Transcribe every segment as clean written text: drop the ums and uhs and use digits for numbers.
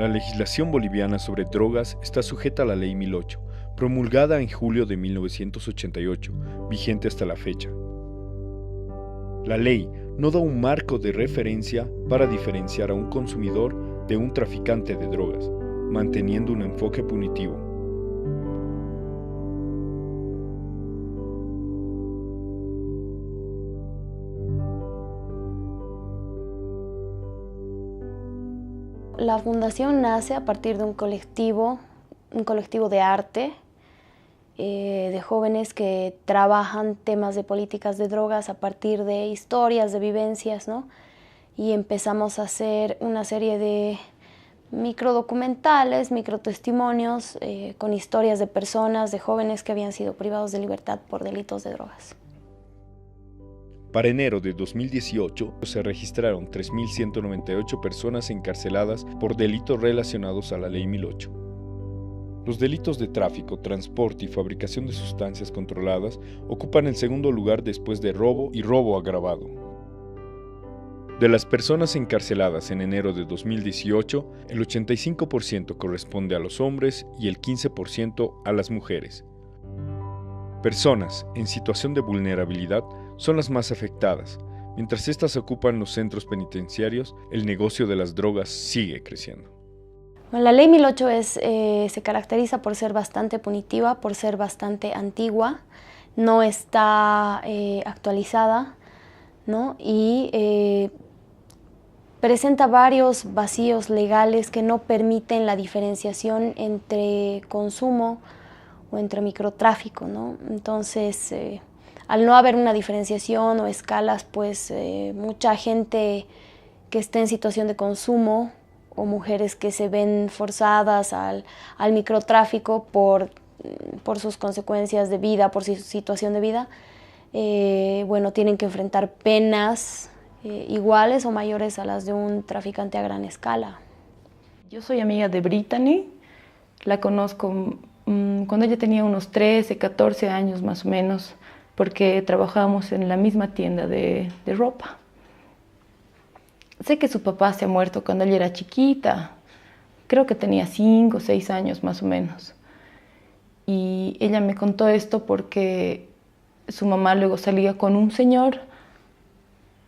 La legislación boliviana sobre drogas está sujeta a la Ley 1008, promulgada en julio de 1988, vigente hasta la fecha. La ley no da un marco de referencia para diferenciar a un consumidor de un traficante de drogas, manteniendo un enfoque punitivo. La fundación nace a partir de un colectivo de arte, de jóvenes que trabajan temas de políticas de drogas a partir de historias, de vivencias, ¿no? Y empezamos a hacer una serie de microdocumentales, microtestimonios con historias de personas, de jóvenes que habían sido privados de libertad por delitos de drogas. Para enero de 2018 se registraron 3.198 personas encarceladas por delitos relacionados a la Ley 1008. Los delitos de tráfico, transporte y fabricación de sustancias controladas ocupan el segundo lugar después de robo y robo agravado. De las personas encarceladas en enero de 2018, el 85% corresponde a los hombres y el 15% a las mujeres. Personas en situación de vulnerabilidad son las más afectadas. Mientras estas ocupan los centros penitenciarios, el negocio de las drogas sigue creciendo. La Ley 1008 se caracteriza por ser bastante punitiva, por ser bastante antigua, no está actualizada, ¿no? Y presenta varios vacíos legales que no permiten la diferenciación entre consumo o entre microtráfico, ¿no? Entonces, al no haber una diferenciación o escalas, pues mucha gente que está en situación de consumo o mujeres que se ven forzadas al microtráfico por sus consecuencias de vida, por su situación de vida, bueno, tienen que enfrentar penas iguales o mayores a las de un traficante a gran escala. Yo soy amiga de Brittany, la conozco cuando ella tenía unos 13, 14 años más o menos, porque trabajábamos en la misma tienda de ropa. Sé que su papá se ha muerto cuando ella era chiquita, creo que tenía 5 o 6 años más o menos. Y ella me contó esto porque su mamá luego salía con un señor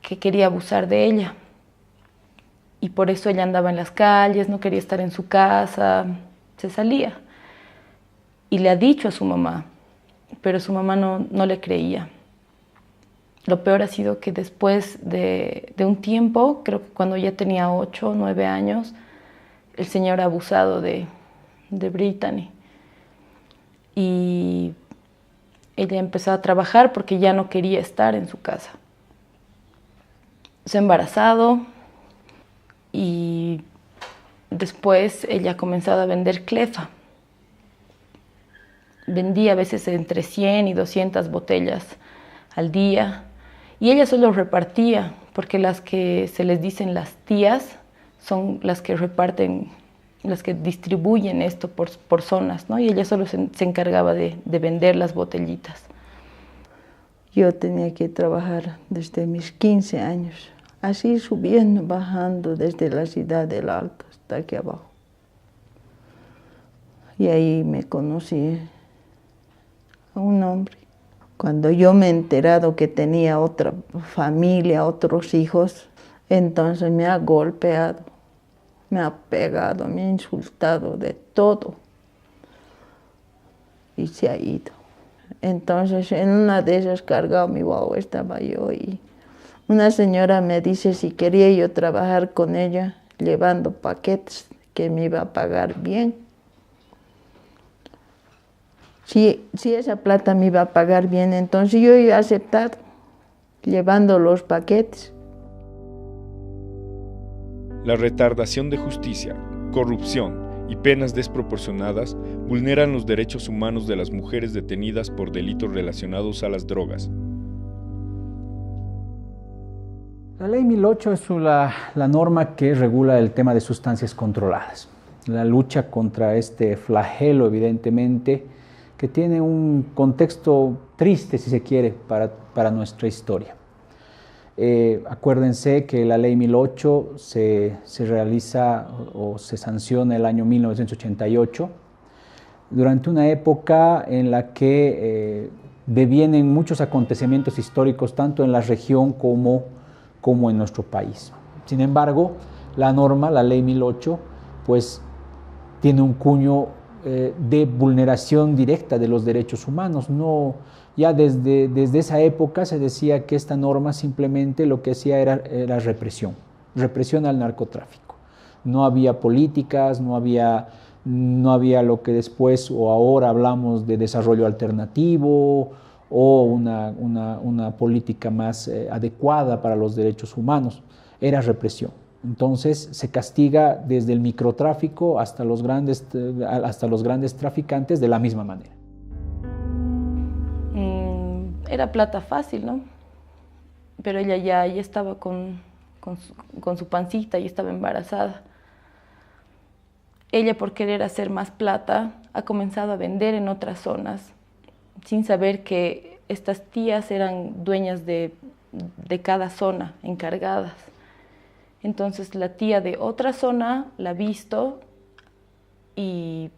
que quería abusar de ella. Y por eso ella andaba en las calles, no quería estar en su casa, se salía. Y le ha dicho a su mamá, pero su mamá no le creía. Lo peor ha sido que después de un tiempo, creo que cuando ya tenía 8 o 9 años, el señor ha abusado de Brittany. Y ella empezó a trabajar porque ya no quería estar en su casa. Se ha embarazado y después ella ha comenzado a vender clefa. Vendía a veces entre 100 y 200 botellas al día. Y ella solo repartía, porque las que se les dicen las tías son las que reparten, las que distribuyen esto por zonas, ¿no? Y ella solo se encargaba de vender las botellitas. Yo tenía que trabajar desde mis 15 años, así subiendo, bajando desde la ciudad del Alto hasta aquí abajo. Y ahí me conocí a un hombre. Cuando yo me he enterado que tenía otra familia, otros hijos, entonces me ha golpeado, me ha pegado, me ha insultado de todo. Y se ha ido. Entonces en una de esas cargado mi guagua estaba yo y una señora me dice si quería yo trabajar con ella llevando paquetes, que me iba a pagar bien. Si esa plata me iba a pagar bien, entonces yo he aceptado, llevando los paquetes. La retardación de justicia, corrupción y penas desproporcionadas vulneran los derechos humanos de las mujeres detenidas por delitos relacionados a las drogas. La Ley 1008 es la norma que regula el tema de sustancias controladas. La lucha contra este flagelo, evidentemente, que tiene un contexto triste, si se quiere, para nuestra historia. Acuérdense que la ley 1008 se realiza o se sanciona el año 1988, durante una época en la que devienen muchos acontecimientos históricos tanto en la región como en nuestro país. Sin embargo, la norma, la ley 1008, pues tiene un cuño de vulneración directa de los derechos humanos. Ya desde esa época se decía que esta norma simplemente lo que hacía era represión al narcotráfico. No había políticas, no había lo que después o ahora hablamos de desarrollo alternativo o una política más adecuada para los derechos humanos. Era represión. Entonces se castiga desde el microtráfico hasta los grandes traficantes de la misma manera. Era plata fácil, ¿no? Pero ella ya estaba con su pancita y estaba embarazada. Ella, por querer hacer más plata, ha comenzado a vender en otras zonas, sin saber que estas tías eran dueñas de cada zona, encargadas. Entonces la tía de otra zona la ha visto y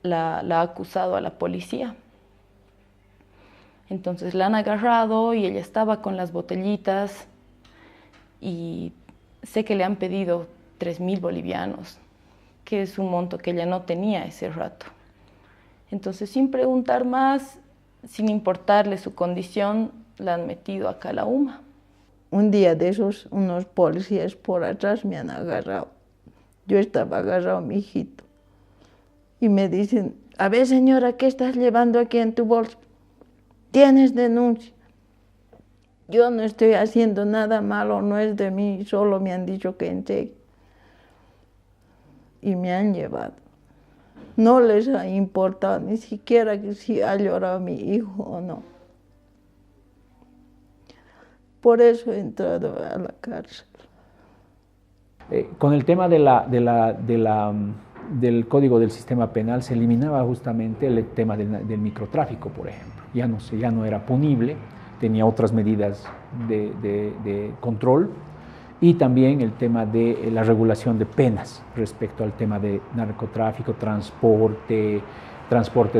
la ha acusado a la policía. Entonces la han agarrado y ella estaba con las botellitas y sé que le han pedido 3.000 bolivianos, que es un monto que ella no tenía ese rato. Entonces, sin preguntar más, sin importarle su condición, la han metido acá a la UMA. Un día de esos, unos policías por atrás me han agarrado. Yo estaba agarrado a mi hijito. Y me dicen, a ver señora, ¿qué estás llevando aquí en tu bolsa? ¿Tienes denuncia? Yo no estoy haciendo nada malo, no es de mí, solo me han dicho que entregue. Y me han llevado. No les ha importado ni siquiera que si ha llorado mi hijo o no. Por eso he entrado a la cárcel. Con el tema del Código del Sistema Penal se eliminaba justamente el tema del microtráfico, por ejemplo. Ya no era punible, tenía otras medidas de control, y también el tema de la regulación de penas respecto al tema de narcotráfico, transporte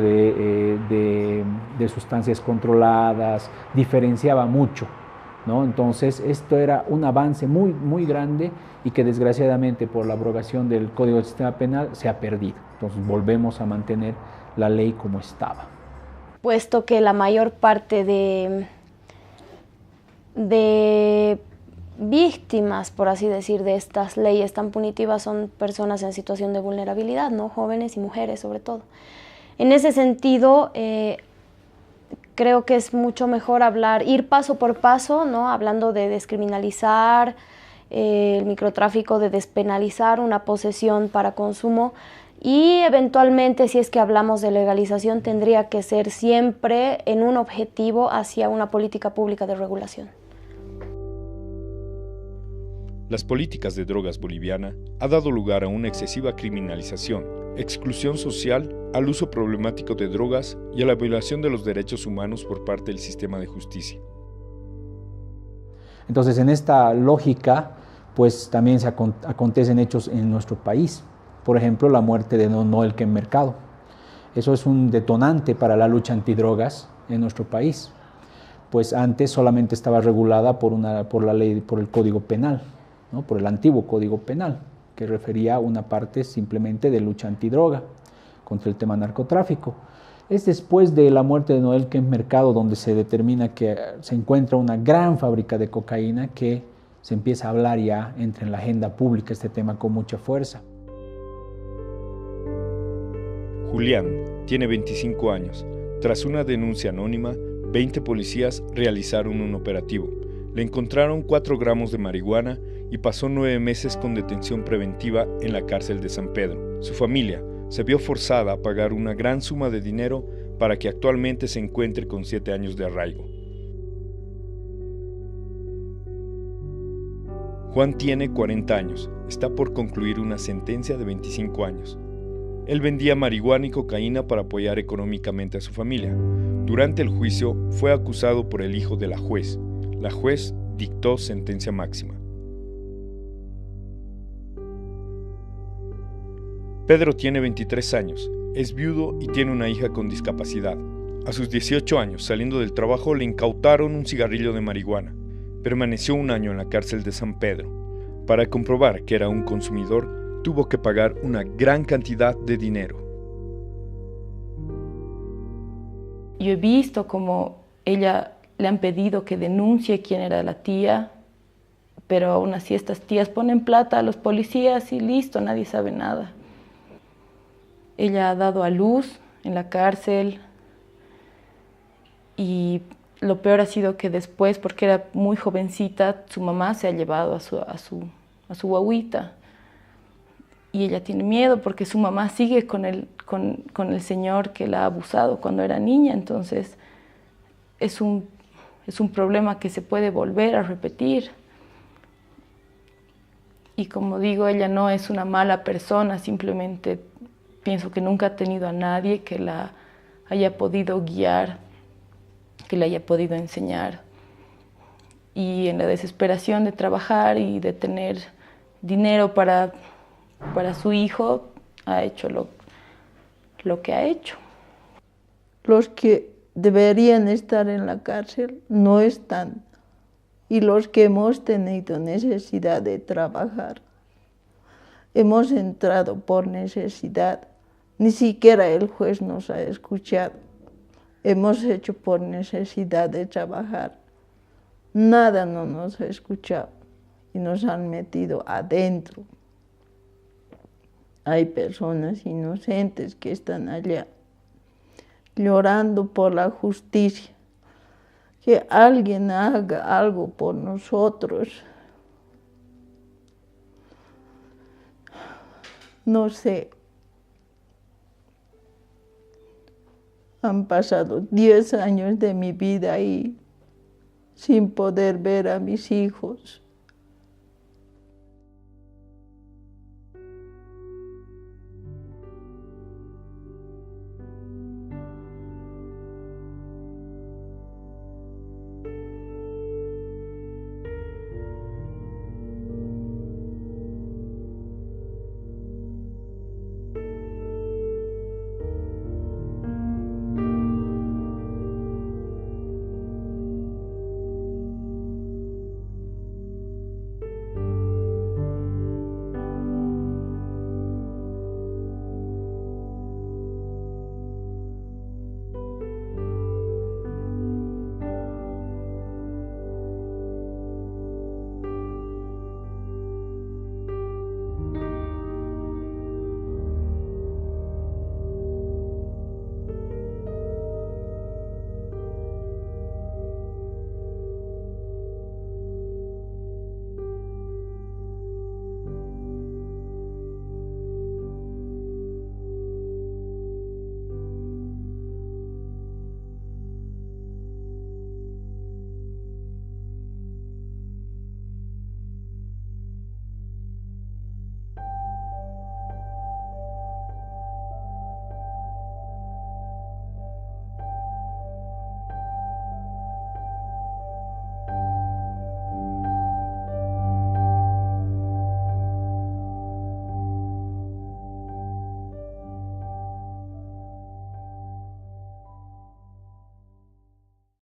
de sustancias controladas, diferenciaba mucho, ¿no? Entonces esto era un avance muy, muy grande y que desgraciadamente por la abrogación del Código del Sistema Penal se ha perdido. Entonces volvemos a mantener la ley como estaba. Puesto que la mayor parte de víctimas, por así decir, de estas leyes tan punitivas son personas en situación de vulnerabilidad, ¿no? Jóvenes y mujeres sobre todo. En ese sentido, creo que es mucho mejor ir paso por paso, ¿no? Hablando de descriminalizar el microtráfico, de despenalizar una posesión para consumo, y eventualmente, si es que hablamos de legalización, tendría que ser siempre en un objetivo hacia una política pública de regulación. Las políticas de drogas boliviana ha dado lugar a una excesiva criminalización, exclusión social, al uso problemático de drogas y a la violación de los derechos humanos por parte del sistema de justicia. Entonces, en esta lógica, pues también se acontecen hechos en nuestro país. Por ejemplo, la muerte de Noel Ken Mercado. Eso es un detonante para la lucha antidrogas en nuestro país. Pues antes solamente estaba regulada por el Código Penal, ¿no? Por el antiguo Código Penal, que refería a una parte simplemente de lucha antidroga contra el tema narcotráfico. Es después de la muerte de Noel Ken Mercado donde se determina que se encuentra una gran fábrica de cocaína que se empieza a hablar ya, entra en la agenda pública este tema con mucha fuerza. Julián tiene 25 años. Tras una denuncia anónima, 20 policías realizaron un operativo. Le encontraron 4 gramos de marihuana y pasó 9 meses con detención preventiva en la cárcel de San Pedro. Su familia se vio forzada a pagar una gran suma de dinero para que actualmente se encuentre con 7 años de arraigo. Juan tiene 40 años, está por concluir una sentencia de 25 años. Él vendía marihuana y cocaína para apoyar económicamente a su familia. Durante el juicio fue acusado por el hijo de la juez. La juez dictó sentencia máxima. Pedro tiene 23 años, es viudo y tiene una hija con discapacidad. A sus 18 años, saliendo del trabajo, le incautaron un cigarrillo de marihuana. Permaneció un año en la cárcel de San Pedro. Para comprobar que era un consumidor, tuvo que pagar una gran cantidad de dinero. Yo he visto como ella le han pedido que denuncie quién era la tía, pero aún así estas tías ponen plata a los policías y listo, nadie sabe nada. Ella ha dado a luz en la cárcel y lo peor ha sido que después, porque era muy jovencita, su mamá se ha llevado a su guagüita. Y ella tiene miedo porque su mamá sigue con el señor que la ha abusado cuando era niña. Entonces es un problema que se puede volver a repetir. Y como digo, ella no es una mala persona, simplemente pienso que nunca ha tenido a nadie que la haya podido guiar, que le haya podido enseñar. Y en la desesperación de trabajar y de tener dinero para su hijo, ha hecho lo que ha hecho. Los que deberían estar en la cárcel no están. Y los que hemos tenido necesidad de trabajar, hemos entrado por necesidad. Ni siquiera el juez nos ha escuchado. Hemos hecho por necesidad de trabajar. Nada no nos ha escuchado y nos han metido adentro. Hay personas inocentes que están allá llorando por la justicia. Que alguien haga algo por nosotros. No sé. Han pasado 10 años de mi vida ahí sin poder ver a mis hijos.